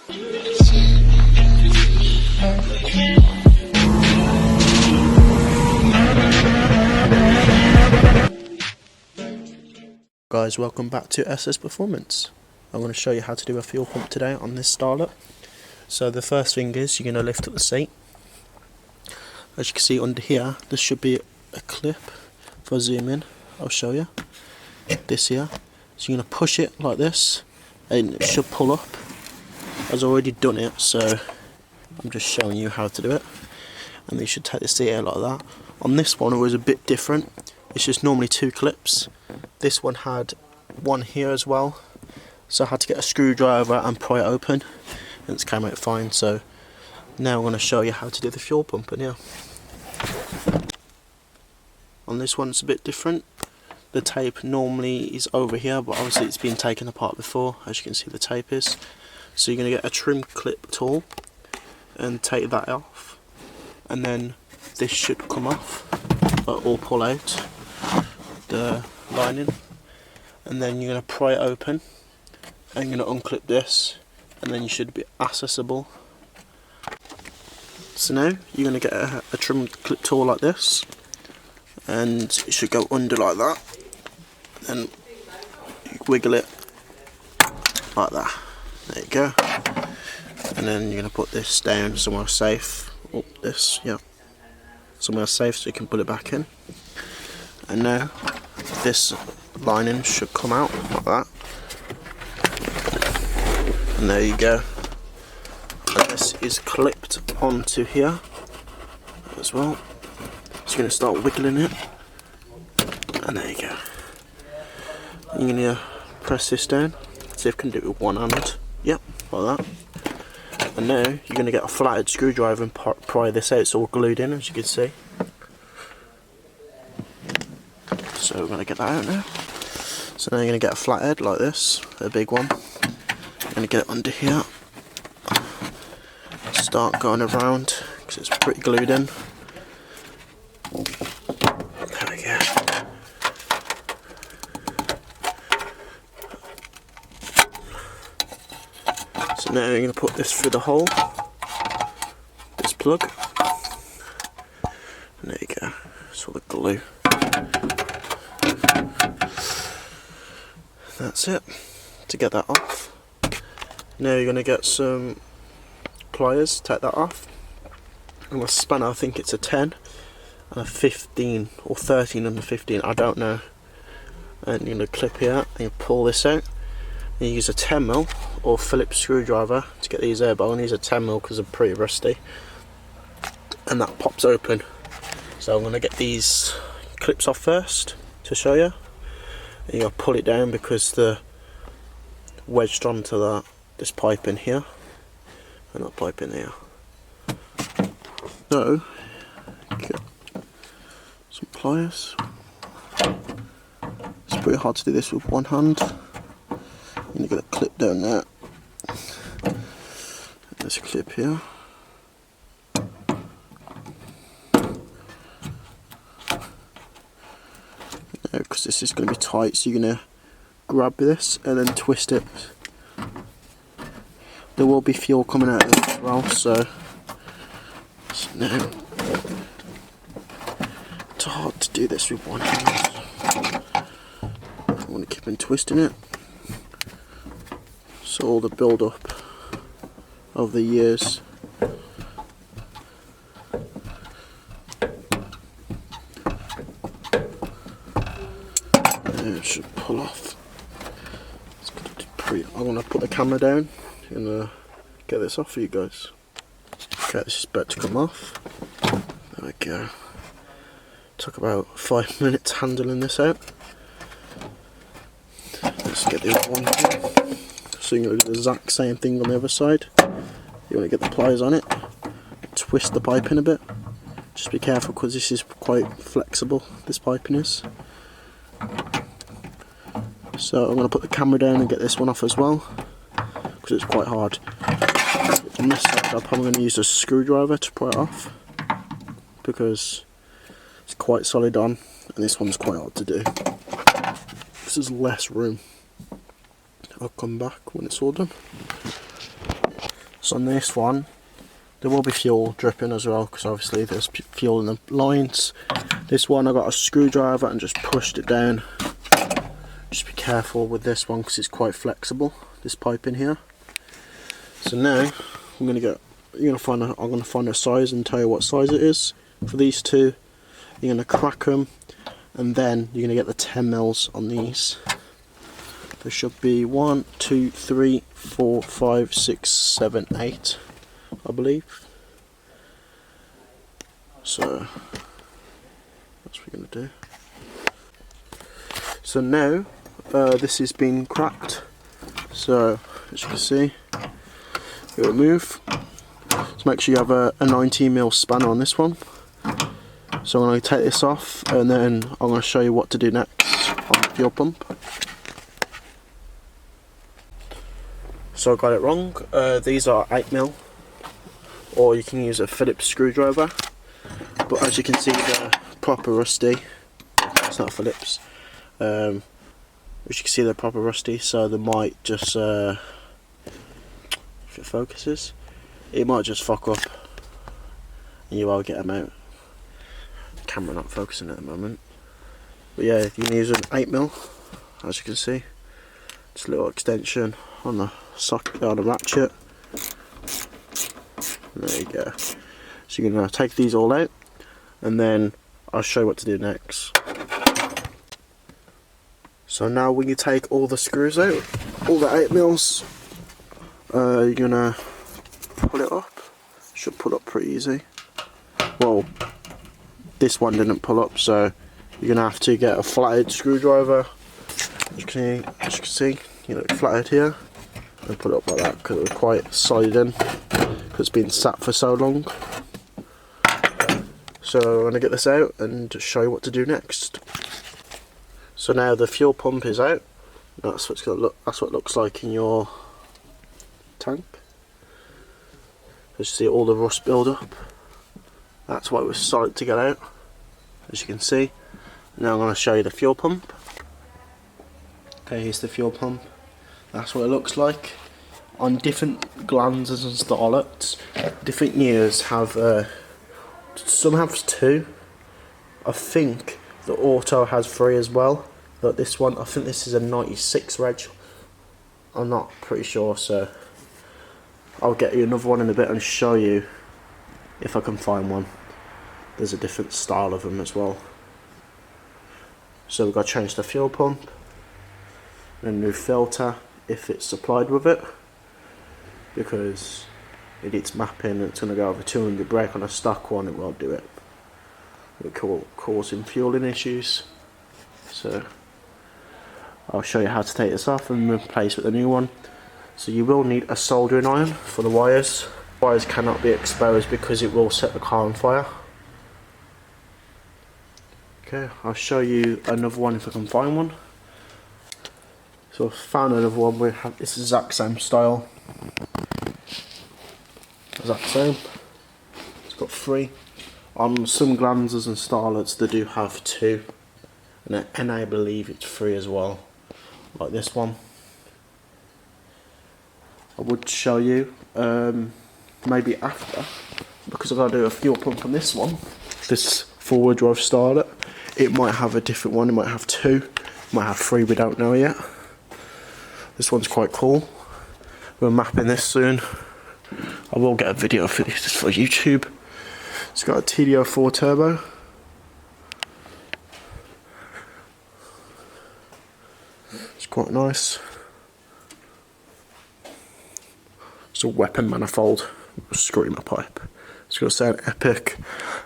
Guys, welcome back to SS Performance. I'm going to show you how to do a fuel pump today on this Starlet. So the first thing is you're going to lift up the seat. As you can see under here, there should be a clip. If I zoom in, I'll show you. This here. So you're going to push it like this and it should pull up. I've already done it, so I'm just showing you how to do it. And you should take the seat out like that. On this one it was a bit different. It's just normally 2 clips. This one had one here as well, so I had to get a screwdriver and pry it open, and it's came out fine. So now I'm going to show you how to do the fuel pump in here. On this one it's a bit different. The tape normally is over here, but obviously it's been taken apart before, as you can see the tape is. So you're going to get a trim clip tool and take that off, and then this should come off or pull out the lining, and then you're going to pry it open and you're going to unclip this, and then you should be accessible. So now you're going to get a trim clip tool like this, and it should go under like that, and you wiggle it like that. There you go. And then you're going to put this down somewhere safe. Oh, this, yeah, somewhere safe so you can put it back in. And now this lining should come out like that, and there you go. And this is clipped onto here as well, so you're going to start wiggling it, and there you go. You're going to press this down, see if you can do it with one hand. Yep, like that. And now you're going to get a flathead screwdriver and pry this out. It's all glued in, as you can see. So we're going to get that out now. So now you're going to get a flathead like this, a big one. You're going to get it under here. Start going around because it's pretty glued in. There we go. So now you're going to put this through the hole, this plug. And there you go. That's all the glue. That's it, to get that off. Now you're going to get some pliers, take that off, and a spanner. I think it's a 10 and a 15 or 13 and a 15, I don't know. And you're going to clip here and you pull this out, and you use a 10mm or Phillips screwdriver to get these out, but I only use a 10mm because they're pretty rusty, and that pops open. So I'm going to get these clips off first to show you. And you're going to pull it down because they're wedged onto this pipe in here and that pipe in here. So get some pliers. It's pretty hard to do this with one hand. You're going to get a clip down there. There's a clip here. Because this is going to be tight, so you're going to grab this and then twist it. There will be fuel coming out of it as well, so now it's hard to do this with one hand. I want to keep on twisting it, so all the build up of the years. It should pull off. I'm going to put the camera down and get this off for you guys. Okay, this is about to come off. There we go. Took about 5 minutes handling this out. Let's get the other one here. So you're going to do the exact same thing on the other side. You want to get the pliers on it, twist the pipe in a bit. Just be careful because this is quite flexible, this piping is. So I'm going to put the camera down and get this one off as well, because it's quite hard. On this side I'm probably going to use a screwdriver to pry it off, because it's quite solid on, and this one's quite hard to do. This is less room. I'll come back when it's all done. So on this one, there will be fuel dripping as well, because obviously there's fuel in the lines. This one I got a screwdriver and just pushed it down. Just be careful with this one because it's quite flexible, this pipe in here. So now I'm gonna find a size and tell you what size it is for these two. You're gonna crack them, and then you're gonna get the 10 mils on these. There should be 1, 2, 3, 4, 5, 6, 7, 8, I believe. So that's what we're gonna do. So now this has been cracked. So as you can see, it will move. So make sure you have a 19mm spanner on this one. So I'm going to take this off, and then I'm going to show you what to do next on the fuel pump. So I got it wrong. These are 8mm, or you can use a Phillips screwdriver. But as you can see, they're proper rusty. It's not Phillips. As you can see, they're proper rusty, so they might just, if it focuses, it might just fuck up, and you will get them out. Camera not focusing at the moment, but yeah, you can use an 8mm, as you can see. Just a little extension on the socket, on the ratchet. And there you go. So you're gonna take these all out, and then I'll show you what to do next. So now when you take all the screws out, all the 8mm, you're gonna pull it up. Should pull up pretty easy. Well, this one didn't pull up, so you're gonna have to get a flathead screwdriver. As you can see, you know, flathead here, and put it up like that because it was quite solid in, because it's been sat for so long. So I'm gonna get this out and show you what to do next. So now the fuel pump is out. That's what it's gonna look. That's what it looks like in your tank. As you see, all the rust build up. That's why it was solid to get out, as you can see. Now I'm going to show you the fuel pump. Okay, here's the fuel pump. That's what it looks like. On different Glanzas and Starlets, different years have, some have 2. I think the Auto has 3 as well. But this one, I think this is a 96 reg. I'm not pretty sure, so I'll get you another one in a bit and show you if I can find one. There's a different style of them as well. So we've got to change the fuel pump, and a new filter if it's supplied with it, because it needs mapping and it's going to go over 200 brake. On a stock one it won't do it. It will cause fueling issues. So I'll show you how to take this off and replace with a new one. So you will need a soldering iron for the wires. Wires cannot be exposed because it will set the car on fire. Okay, I'll show you another one if I can find one. So I found another one. We have this exact same style. Exact same. It's got 3. On some Glanzas and Starlets they do have 2, and I believe it's 3 as well, like this one. I would show you maybe after, because I've got to do a fuel pump on this one, this 4-wheel drive Starlet. It might have a different one, it might have 2, it might have 3, we don't know yet. This one's quite cool. We're mapping this soon. I will get a video for this for YouTube. It's got a TD04 turbo. It's quite nice. It's a weapon manifold, screamer pipe. It's going to sound epic,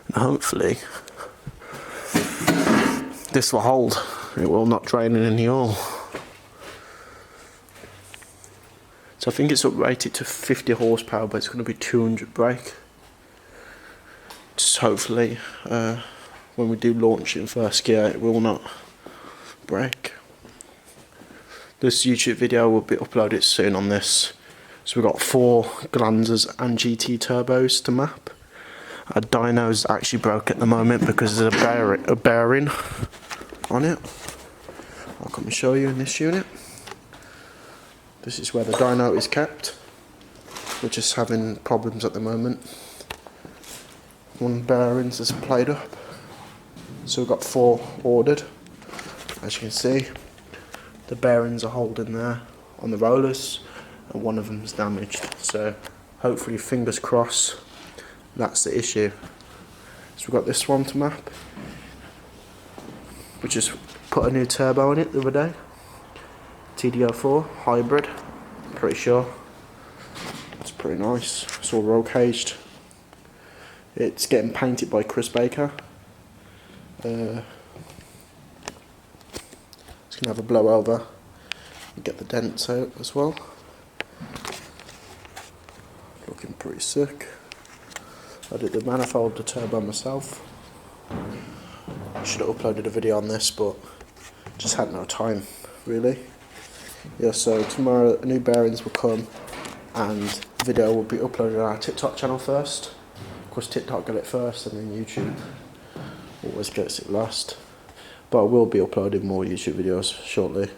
and hopefully this will hold. It will not drain in any oil. So I think it's uprated to 50 horsepower, but it's going to be 200 brake. Just hopefully when we do launch it in first gear it will not break. This YouTube video will be uploaded soon on this. So we've got 4 Glanzas and GT turbos to map. Our dyno's actually broke at the moment because there's a bearing on it. I'll come and show you in this unit. This is where the dyno is kept. we're just having problems at the moment. One of the bearings has played up, so we've got 4 ordered. As you can see, the bearings are holding there on the rollers, and one of them's damaged. So hopefully, fingers crossed, that's the issue. So we've got this one to map. We just put a new turbo in it the other day. TDO4 hybrid, pretty sure. It's pretty nice. It's all roll caged. It's getting painted by Chris Baker. It's gonna have a blow over and get the dents out as well. Looking pretty sick. I did the manifold, the turbo myself. I should have uploaded a video on this, but just had no time, really. Yeah, so tomorrow new bearings will come, and the video will be uploaded on our TikTok channel first. Of course, TikTok got it first, and then YouTube always gets it last. But I will be uploading more YouTube videos shortly.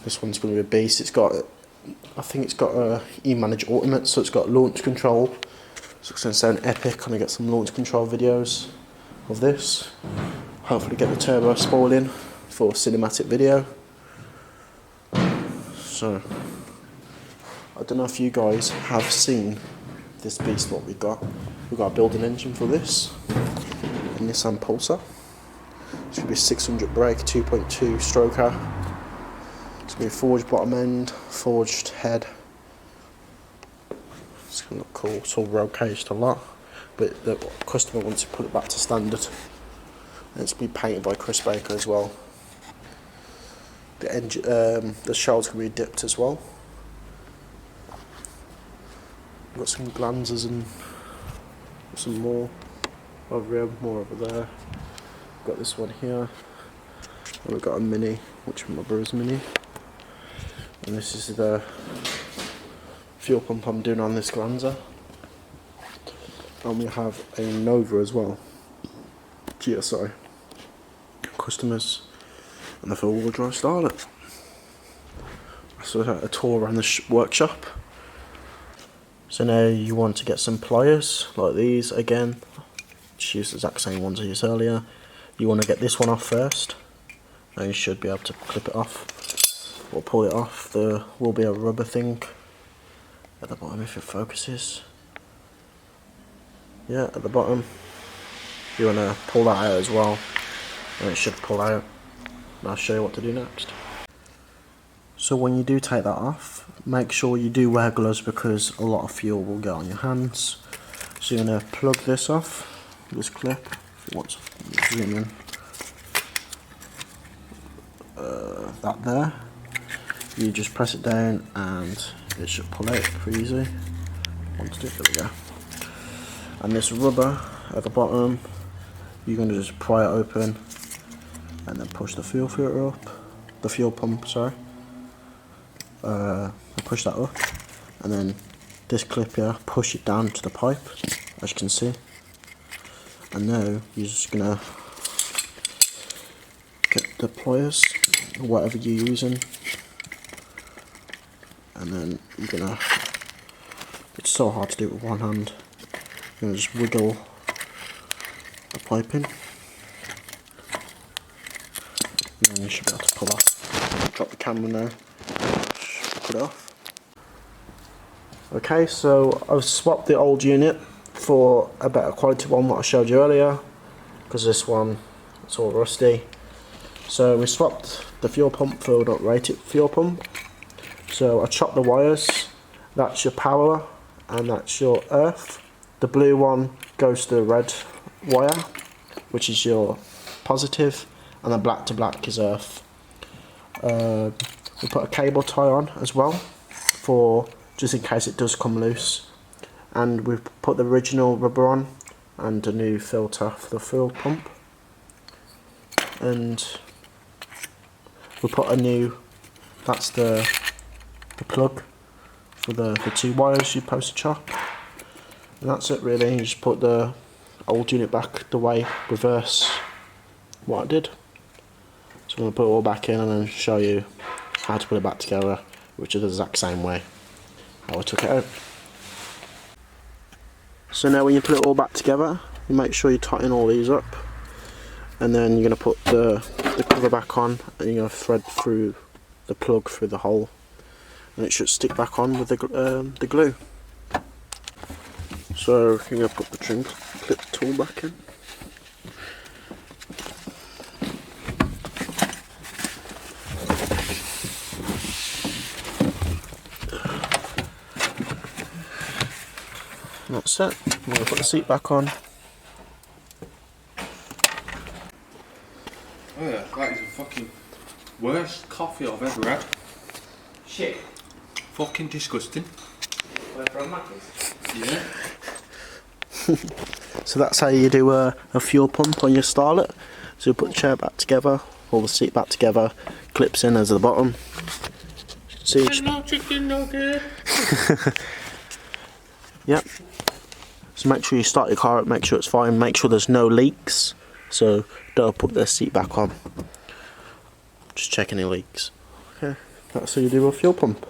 This one's going to be a beast. It's got, I think it's got a eManage Ultimate, so it's got launch control. So it's going to sound epic. I'm going to get some launch control videos of this. Hopefully get the turbo spoiling for cinematic video. So, I don't know if you guys have seen this beast what we got. We've got a building engine for this. A Nissan Pulsar. It's going to be 600 brake, 2.2 stroker. It's going to be forged bottom end, forged head. It's going to look cool. It's all roll caged a lot, but the customer wants to put it back to standard. And it's going to be painted by Chris Baker as well. The shell's going to be dipped as well. We've got some Glanzas and some more over here, more over there. We've got this one here. And we've got a Mini, which is my brother's Mini. And this is the fuel pump I'm doing on this Glanza. And we have a Nova as well. GSI. Customers. And the full wheel drive Starlet. So a tour around the workshop. So now you want to get some pliers like these again. Just use the exact same ones I used earlier. You want to get this one off first. And you should be able to clip it off or pull it off. There will be a rubber thing at the bottom if it focuses. Yeah, at the bottom. You want to pull that out as well, and it should pull out. And I'll show you what to do next. So when you do take that off, make sure you do wear gloves because a lot of fuel will get on your hands. So you're going to plug this off, this clip, if you want to zoom in. That there. You just press it down and it should pull out pretty easy. There we go. And this rubber at the bottom, you're going to just pry it open and then push the fuel filter up, the fuel pump, sorry. Push that up, and then this clip here, push it down to the pipe, as you can see. And now you're just going to get the pliers, whatever you're using, and then you're going to, it's so hard to do it with one hand, you're going to just wiggle the piping, and then you should be able to pull off. Drop the camera now, put it off. Okay, so I've swapped the old unit for a better quality one that I showed you earlier, because this one, it's all rusty. So we swapped the fuel pump, filled up rated fuel pump. So I chopped the wires, that's your power and that's your earth. The blue one goes to the red wire, which is your positive, and the black to black is earth. We put a cable tie on as well, for just in case it does come loose. And we've put the original rubber on and a new filter for the fuel pump. And we put a new, that's the plug for the 2 wires you're supposed to chop. And that's it really. You just put the old unit back the way, reverse what I did. So I'm going to put it all back in and then show you how to put it back together, which is the exact same way how I took it out. So now when you put it all back together, you make sure you tighten all these up, and then you're going to put the cover back on, and you're going to thread through the plug through the hole, and it should stick back on with the glue. So you're going to put the trim clip tool back in. That's it. I'm going to put the seat back on. Oh yeah, that is the fucking worst coffee I've ever had. Shit. Fucking disgusting. Yeah. So that's how you do a fuel pump on your Starlet. So you put the chair back together, all the seat back together, clips in as the bottom. See, Chicken nugget. yep. So make sure you start your car up, make sure it's fine, make sure there's no leaks. So don't put the seat back on. Just check any leaks. Okay, that's how you do a fuel pump.